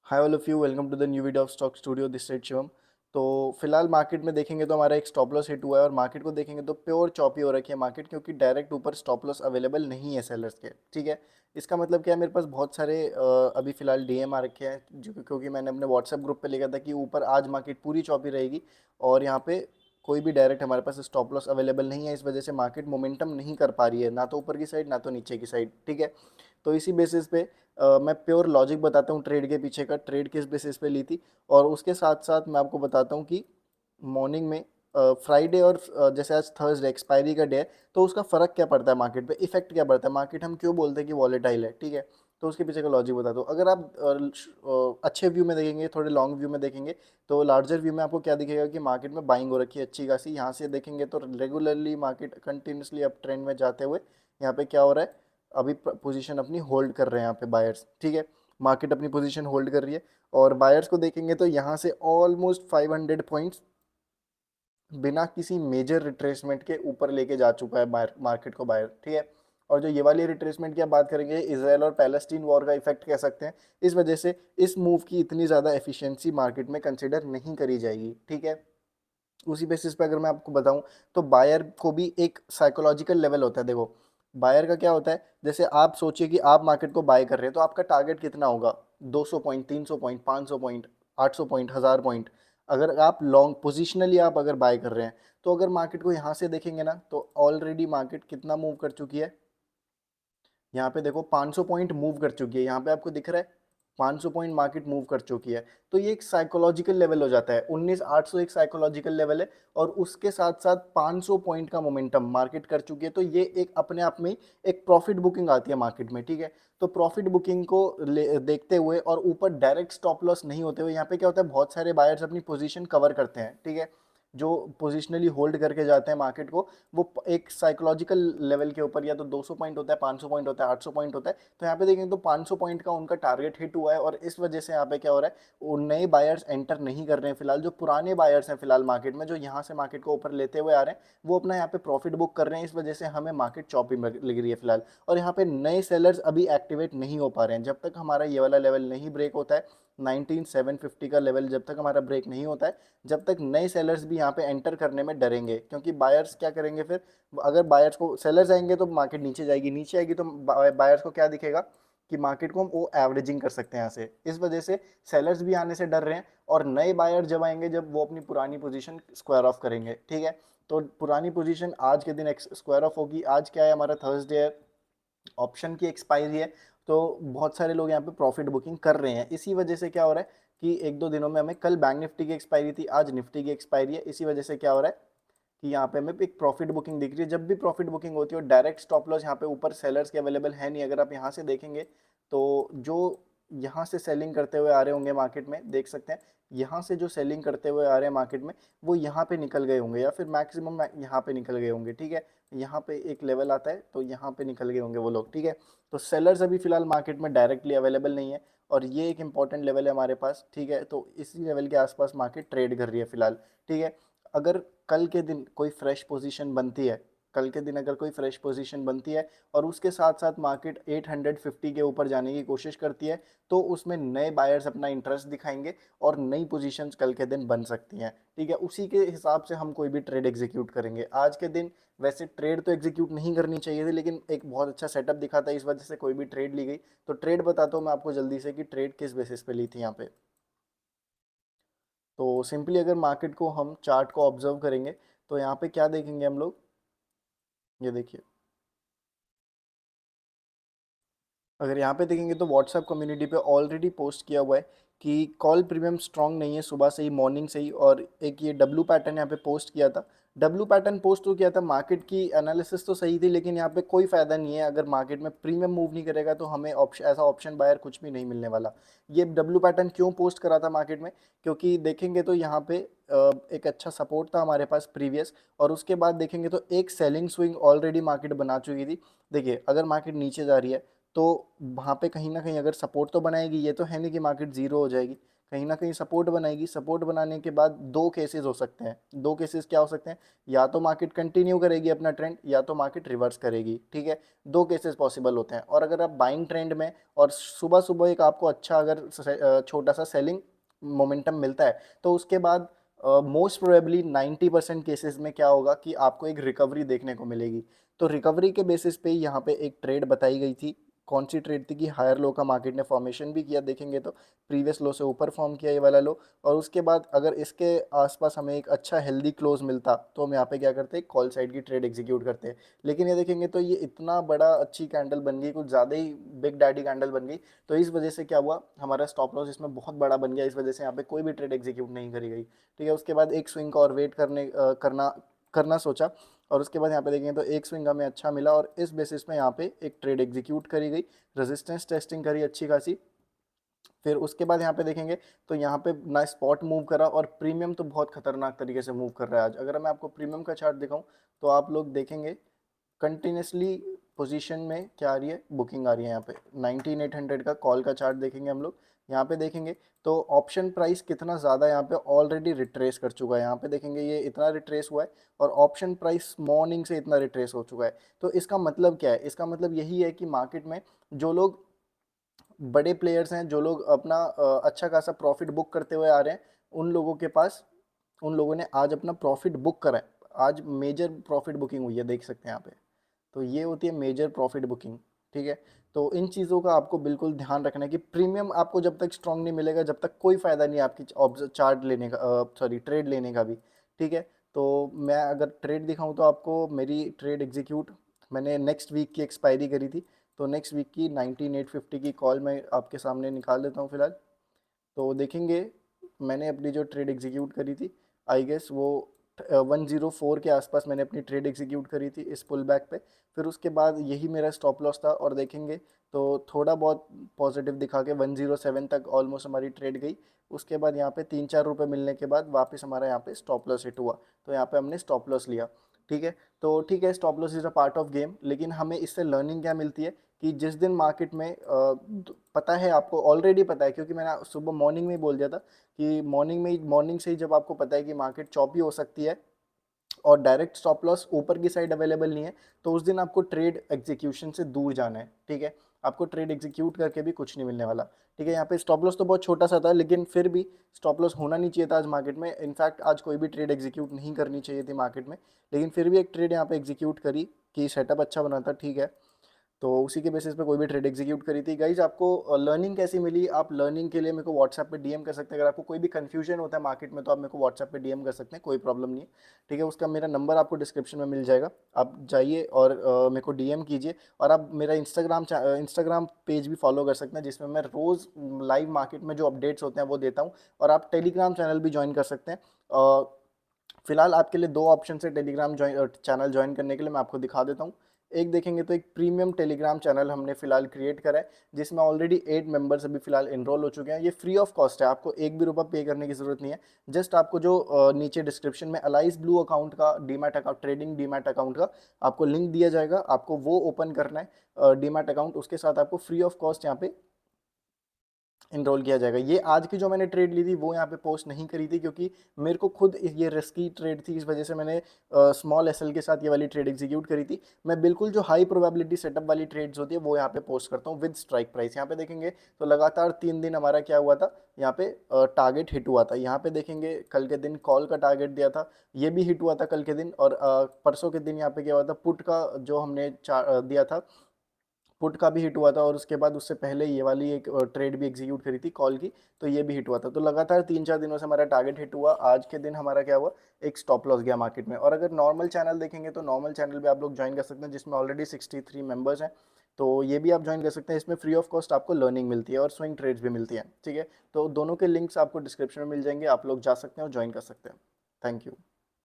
Hi all of you, welcome to the new video of stock studio, this side Shivam. तो फिलहाल market में देखेंगे तो हमारा एक स्टॉप लॉस हिट हुआ है और मार्केट को देखेंगे तो प्योर चॉपी हो रखी है मार्केट, क्योंकि डायरेक्ट ऊपर स्टॉप लॉस अवेलेबल नहीं है सेलर्स के। ठीक है। इसका मतलब क्या है, मेरे पास बहुत सारे अभी फिलहाल डीएम आ रखे हैं जो क्योंकि मैंने अपने व्हाट्सएप ग्रुप पे लिखा था कि ऊपर आज मार्केट पूरी चॉपी रहेगी और यहाँ पे कोई भी डायरेक्ट हमारे पास स्टॉप लॉस अवेलेबल नहीं है। इस वजह से मार्केट मोमेंटम नहीं कर पा रही है, ना तो ऊपर की साइड ना तो नीचे की साइड। ठीक है। तो इसी बेसिस पे मैं प्योर लॉजिक बताता हूँ ट्रेड के पीछे का, ट्रेड किस बेसिस पे ली थी। और उसके साथ साथ मैं आपको बताता हूँ कि मॉर्निंग में फ्राइडे और जैसे आज थर्सडे एक्सपायरी का डे है, तो उसका फ़र्क क्या पड़ता है मार्केट पे, इफेक्ट क्या पड़ता है, मार्केट हम क्यों बोलते हैं कि वॉलेटाइल है। ठीक है। तो उसके पीछे का लॉजिक बताता हूँ। अगर आप अच्छे व्यू में देखेंगे, थोड़े लॉन्ग व्यू में देखेंगे, तो लार्जर व्यू में आपको क्या दिखेगा कि मार्केट में बाइंग हो रखी है अच्छी खासी। यहाँ से देखेंगे तो regularly market continuously up trend में जाते हुए यहाँ पे क्या हो रहा है, अभी पोजीशन अपनी होल्ड कर रहे हैं यहाँ पे बायर्स। ठीक है। मार्केट अपनी पोजीशन होल्ड कर रही है और बायर्स को देखेंगे तो यहाँ से ऑलमोस्ट 500 पॉइंट्स बिना किसी मेजर रिट्रेसमेंट के ऊपर लेके जा चुका है मार्केट को बायर। ठीक है। और जो ये वाली रिट्रेसमेंट की आप बात करेंगे, इसराइल और पैलेस्टीन वॉर का इफेक्ट कह सकते हैं। इस वजह से इस मूव की इतनी ज़्यादा एफिशिएंसी मार्केट में कंसिडर नहीं करी जाएगी। ठीक है। उसी बेसिस पे अगर मैं आपको बताऊं तो बायर को भी एक साइकोलॉजिकल लेवल होता है। देखो, बायर का क्या होता है, जैसे आप सोचिए कि आप मार्केट को बाय कर रहे हैं तो आपका टारगेट कितना होगा, 200 point, 300 point, 500 point, 800 point, 1000 point. अगर आप लॉन्ग पोजिशनली आप अगर बाय कर रहे हैं, तो अगर मार्केट को यहाँ से देखेंगे ना, तो ऑलरेडी मार्केट कितना मूव कर चुकी है। यहाँ पे देखो 500 पॉइंट मूव कर चुकी है, यहाँ पे आपको दिख रहा है 500 पॉइंट मार्केट मूव कर चुकी है। तो ये एक साइकोलॉजिकल लेवल हो जाता है, 19,800 एक साइकोलॉजिकल लेवल है और उसके साथ साथ 500 पॉइंट का मोमेंटम मार्केट कर चुकी है। तो ये एक अपने आप में एक प्रॉफिट बुकिंग आती है मार्केट में। ठीक है। तो प्रॉफिट बुकिंग को देखते हुए और ऊपर डायरेक्ट स्टॉप लॉस नहीं होते हुए, यहाँ पे क्या होता है, बहुत सारे बायर्स अपनी पोजीशन कवर करते हैं। ठीक है। जो पोजिशनली होल्ड करके जाते हैं मार्केट को, वो एक साइकोलॉजिकल लेवल के ऊपर या तो 200 पॉइंट होता है, 500 पॉइंट होता है, 800 पॉइंट होता है। तो यहाँ पे देखेंगे तो 500 पॉइंट का उनका टारगेट हिट हुआ है और इस वजह से यहाँ पे क्या हो रहा है, वो नए बायर्स एंटर नहीं कर रहे हैं फिलहाल। जो पुराने बायर्स हैं फिलहाल मार्केट में, जो यहाँ से मार्केट को ऊपर लेते हुए आ रहे हैं, वो अपना यहाँ पे प्रॉफिट बुक कर रहे हैं। इस वजह से हमें मार्केट चॉपी लग रही है फिलहाल। और यहाँ पे नए सेलर्स अभी एक्टिवेट नहीं हो पा रहे हैं। जब तक हमारा ये वाला लेवल नहीं ब्रेक होता है, 19,750 का लेवल जब तक हमारा ब्रेक नहीं होता है, जब तक नए सेलर्स भी यहाँ पे एंटर करने में डरेंगे। क्योंकि बायर्स क्या करेंगे फिर, अगर बायर्स को सेलर्स आएंगे तो मार्केट नीचे जाएगी, नीचे आएगी तो बायर्स को क्या दिखेगा कि मार्केट को हम वो एवरेजिंग कर सकते हैं यहाँ से। इस वजह से सेलर्स भी आने से डर रहे हैं और नए बायर जब आएंगे, जब वो अपनी पुरानी पोजीशन स्क्वायर ऑफ करेंगे। ठीक है। तो पुरानी पोजीशन आज के दिन स्क्वायर ऑफ होगी। आज क्या है, हमारा थर्सडे है, ऑप्शन की एक्सपायरी है। तो बहुत सारे लोग यहाँ पे प्रॉफिट बुकिंग कर रहे हैं। इसी वजह से क्या हो रहा है कि एक दो दिनों में हमें, कल बैंक निफ्टी की एक्सपायरी थी, आज निफ्टी की एक्सपायरी है। इसी वजह से क्या हो रहा है कि यहाँ पे हमें एक प्रॉफिट बुकिंग दिख रही है। जब भी प्रॉफिट बुकिंग होती है और डायरेक्ट स्टॉप लॉस यहाँ पे ऊपर सेलर्स के अवेलेबल है नहीं। अगर आप यहाँ से देखेंगे तो जो यहाँ से सेलिंग करते हुए आ रहे होंगे मार्केट में, देख सकते हैं यहाँ से जो सेलिंग करते हुए आ रहे हैं मार्केट में, वो यहाँ पे निकल गए होंगे या फिर मैक्सिमम यहाँ पे निकल गए होंगे। ठीक है। यहाँ पे एक लेवल आता है तो यहाँ पे निकल गए होंगे वो लोग। ठीक है। तो सेलर्स अभी फिलहाल मार्केट में डायरेक्टली अवेलेबल नहीं है और ये एक इंपॉर्टेंट लेवल है हमारे पास। ठीक है। तो इसी लेवल के आसपास मार्केट ट्रेड कर रही है फिलहाल। ठीक है। अगर कल के दिन कोई फ्रेश पोजीशन बनती है, कल के दिन अगर कोई फ्रेश पोजीशन बनती है और उसके साथ साथ मार्केट 850 के ऊपर जाने की कोशिश करती है, तो उसमें नए बायर्स अपना इंटरेस्ट दिखाएंगे और नई पोजीशंस कल के दिन बन सकती हैं। ठीक है। उसी के हिसाब से हम कोई भी ट्रेड एग्जीक्यूट करेंगे। आज के दिन वैसे ट्रेड तो एग्जीक्यूट नहीं करनी चाहिए थी, लेकिन एक बहुत अच्छा सेटअप दिखा था, इस वजह से कोई भी ट्रेड ली गई। तो ट्रेड बताता हूँ मैं आपको जल्दी से कि ट्रेड किस बेसिस पे ली थी यहाँ पे। तो सिंपली अगर मार्केट को हम चार्ट को ऑब्जर्व करेंगे, तो यहाँ पे क्या देखेंगे हम लोग, ये देखिए, अगर यहाँ पे देखेंगे तो व्हाट्सएप कम्युनिटी पे ऑलरेडी पोस्ट किया हुआ है कि कॉल प्रीमियम स्ट्रांग नहीं है सुबह से ही, मॉर्निंग से ही। और एक ये डब्लू पैटर्न यहाँ पे पोस्ट किया था। डब्लू पैटर्न पोस्ट तो किया था, मार्केट की एनालिसिस तो सही थी, लेकिन यहाँ पे कोई फायदा नहीं है। अगर मार्केट में प्रीमियम मूव नहीं करेगा तो हमें ऑप्शन, ऐसा ऑप्शन बायर कुछ भी नहीं मिलने वाला। ये डब्लू पैटर्न क्यों पोस्ट करा था मार्केट में, क्योंकि देखेंगे तो यहाँ पे एक अच्छा सपोर्ट था हमारे पास प्रीवियस, और उसके बाद देखेंगे तो एक सेलिंग स्विंग ऑलरेडी मार्केट बना चुकी थी। देखिए, अगर मार्केट नीचे जा रही है तो वहाँ पे कहीं ना कहीं अगर सपोर्ट तो बनाएगी, ये तो है नहीं कि मार्केट ज़ीरो हो जाएगी, कहीं ना कहीं सपोर्ट बनाएगी। सपोर्ट बनाने के बाद दो केसेस हो सकते हैं। दो केसेस क्या हो सकते हैं? या तो मार्केट कंटिन्यू करेगी अपना ट्रेंड, या तो मार्केट रिवर्स करेगी। ठीक है, दो केसेस पॉसिबल होते हैं। और अगर आप बाइंग ट्रेंड में और सुबह सुबह एक आपको अच्छा अगर छोटा सा सेलिंग मोमेंटम मिलता है, तो उसके बाद मोस्ट प्रोबेबली 90% केसेस में क्या होगा कि आपको एक रिकवरी देखने को मिलेगी। तो रिकवरी के बेसिस पे यहाँ पे एक ट्रेड बताई गई थी। कौन सी ट्रेड थी? कि हायर लो का मार्केट ने फॉर्मेशन भी किया, देखेंगे तो प्रीवियस लो से ऊपर फॉर्म किया ये वाला लो, और उसके बाद अगर इसके आसपास हमें एक अच्छा हेल्दी क्लोज मिलता तो हम यहाँ पे क्या करते हैं? कॉल साइड की ट्रेड एग्जीक्यूट करते हैं। लेकिन ये देखेंगे तो ये इतना बड़ा अच्छी कैंडल बन गई, कुछ ज़्यादा ही बिग डैडी कैंडल बन गई, तो इस वजह से क्या हुआ? हमारा स्टॉप लॉस इसमें बहुत बड़ा बन गया, इस वजह से यहाँ पे कोई भी ट्रेड एग्जीक्यूट नहीं करी गई। ठीक है, उसके बाद एक स्विंग का और वेट करना करना सोचा, और उसके बाद यहाँ पे देखेंगे तो एक स्विंग हमें अच्छा मिला, और इस बेसिस में यहाँ पे एक ट्रेड एग्जीक्यूट करी गई, रेजिस्टेंस टेस्टिंग करी अच्छी खासी। फिर उसके बाद यहाँ पे देखेंगे तो यहाँ पे ना स्पॉट मूव करा, और प्रीमियम तो बहुत खतरनाक तरीके से मूव कर रहा है आज। अगर मैं आपको प्रीमियम का चार्ट दिखाऊं तो आप लोग देखेंगे कंटिन्यूसली पोजीशन में क्या आ रही है? बुकिंग आ रही है। यहाँ पे 19800 का कॉल का चार्ट देखेंगे हम लोग, यहाँ पे देखेंगे तो ऑप्शन प्राइस कितना ज़्यादा यहाँ पे ऑलरेडी रिट्रेस कर चुका है। यहाँ पे देखेंगे ये इतना रिट्रेस हुआ है, और ऑप्शन प्राइस मॉर्निंग से इतना रिट्रेस हो चुका है। तो इसका मतलब क्या है? इसका मतलब यही है कि मार्केट में जो लोग बड़े प्लेयर्स हैं, जो लोग अपना अच्छा खासा प्रॉफिट बुक करते हुए आ रहे हैं, उन लोगों के पास, उन लोगों ने आज अपना प्रॉफिट बुक करा है। आज मेजर प्रॉफिट बुकिंग हुई है, देख सकते हैं यहाँ पे। तो ये होती है मेजर प्रॉफिट बुकिंग। ठीक है, तो इन चीज़ों का आपको बिल्कुल ध्यान रखना है कि प्रीमियम आपको जब तक स्ट्रांग नहीं मिलेगा, जब तक कोई फ़ायदा नहीं है आपकी चार्ट लेने का, सॉरी ट्रेड लेने का भी। ठीक है, तो मैं अगर ट्रेड दिखाऊं तो आपको मेरी ट्रेड एग्जीक्यूट मैंने नेक्स्ट वीक की एक्सपायरी करी थी, तो नेक्स्ट वीक की 19850 की कॉल मैं आपके सामने निकाल देता हूँ फिलहाल। तो देखेंगे मैंने अपनी जो ट्रेड एग्जीक्यूट करी थी, आई गेस वो 104 के आसपास मैंने अपनी ट्रेड एग्जीक्यूट करी थी इस पुल बैक पे। फिर उसके बाद यही मेरा स्टॉप लॉस था, और देखेंगे तो थोड़ा बहुत पॉजिटिव दिखा के 107 तक ऑलमोस्ट हमारी ट्रेड गई। उसके बाद यहाँ पे 3-4 रुपये मिलने के बाद वापस हमारा यहाँ पे स्टॉप लॉस हिट हुआ, तो यहाँ पे हमने स्टॉप लॉस लिया। ठीक है, तो ठीक है, stop loss is a part of game, लेकिन हमें इससे लर्निंग क्या मिलती है? कि जिस दिन मार्केट में पता है, आपको ऑलरेडी पता है, क्योंकि मैंने सुबह मॉर्निंग में ही बोल दिया था कि मॉर्निंग से ही जब आपको पता है कि मार्केट चॉपी हो सकती है और डायरेक्ट स्टॉप लॉस ऊपर की साइड अवेलेबल नहीं है, तो उस दिन आपको ट्रेड एग्जीक्यूशन से दूर जाना है। ठीक है, आपको ट्रेड एग्जीक्यूट करके भी कुछ नहीं मिलने वाला। ठीक है, यहाँ पे स्टॉप लॉस तो बहुत छोटा सा था, लेकिन फिर भी स्टॉप लॉस होना नहीं चाहिए था आज मार्केट में। इनफैक्ट आज कोई भी ट्रेड एग्जीक्यूट नहीं करनी चाहिए थी मार्केट में, लेकिन फिर भी एक ट्रेड यहाँ पे एग्जीक्यूट करी कि सेटअप अच्छा बना था। ठीक है, तो उसी के बेसिस पे कोई भी ट्रेड एग्जीक्यूट करी थी। गाइज, आपको लर्निंग कैसी मिली? आप लर्निंग के लिए मेरे को व्हाट्सएप पे डीएम कर सकते हैं। अगर आपको कोई भी कंफ्यूजन होता है मार्केट में, तो आप मेरे को व्हाट्सएप पे डीएम कर सकते हैं, कोई प्रॉब्लम नहीं है। ठीक है, उसका मेरा नंबर आपको डिस्क्रिप्शन में मिल जाएगा, आप जाइए और मेरे को डीएम कीजिए। और आप मेरा इंस्टाग्राम पेज भी फॉलो कर सकते हैं, जिसमें मैं रोज़ लाइव मार्केट में जो अपडेट्स होते हैं वो देता हूँ। और आप टेलीग्राम चैनल भी ज्वाइन कर सकते हैं। फिलहाल आपके लिए दो ऑप्शन है टेलीग्राम चैनल ज्वाइन करने के लिए, मैं आपको दिखा देता हूँ। एक देखेंगे तो एक प्रीमियम टेलीग्राम चैनल हमने फिलहाल क्रिएट करा है, जिसमें ऑलरेडी 8 मेंबर्स अभी फिलहाल इनरोल हो चुके हैं। ये फ्री ऑफ कॉस्ट है, आपको एक भी रुपया पे करने की जरूरत नहीं है। जस्ट आपको जो नीचे डिस्क्रिप्शन में अलाइज ब्लू अकाउंट का demat account, trading demat account का आपको लिंक दिया जाएगा, आपको वो ओपन करना है डीमैट अकाउंट। उसके साथ आपको फ्री ऑफ कॉस्ट यहाँ पे इनरोल किया जाएगा। ये आज की जो मैंने ट्रेड ली थी वो यहाँ पे पोस्ट नहीं करी थी, क्योंकि मेरे को खुद ये रिस्की ट्रेड थी, इस वजह से मैंने स्मॉल एसएल के साथ ये वाली ट्रेड एग्जीक्यूट करी थी। मैं बिल्कुल जो हाई प्रोबेबिलिटी सेटअप वाली ट्रेड्स होती है वो यहाँ पे पोस्ट करता हूँ विद स्ट्राइक प्राइस। यहाँ पे देखेंगे तो लगातार 3 दिन हमारा क्या हुआ था? यहाँ पे टारगेट हिट हुआ था। यहाँ पे देखेंगे कल के दिन कॉल का टारगेट दिया था, ये भी हिट हुआ था कल के दिन। और परसों के दिन यहाँ पे क्या हुआ था? पुट का जो हमने दिया था, पुट का भी हिट हुआ था। और उसके बाद उससे पहले ये वाली एक ट्रेड भी एग्जीक्यूट करी थी कॉल की, तो ये भी हिट हुआ था। तो लगातार 3-4 दिनों से हमारा टारगेट हिट हुआ। आज के दिन हमारा क्या हुआ? एक स्टॉप लॉस गया मार्केट में। और अगर नॉर्मल चैनल देखेंगे तो नॉर्मल चैनल भी आप लोग ज्वाइन कर सकते हैं, जिसमें ऑलरेडी 63 मेंबर्स हैं। तो ये भी आप ज्वाइन कर सकते हैं, इसमें फ्री ऑफ कॉस्ट आपको लर्निंग मिलती है और स्विंग ट्रेड्स भी मिलती हैं। ठीक है, तो दोनों के लिंक्स आपको डिस्क्रिप्शन में मिल जाएंगे, आप लोग जा सकते हैं और ज्वाइन कर सकते हैं। Thank you.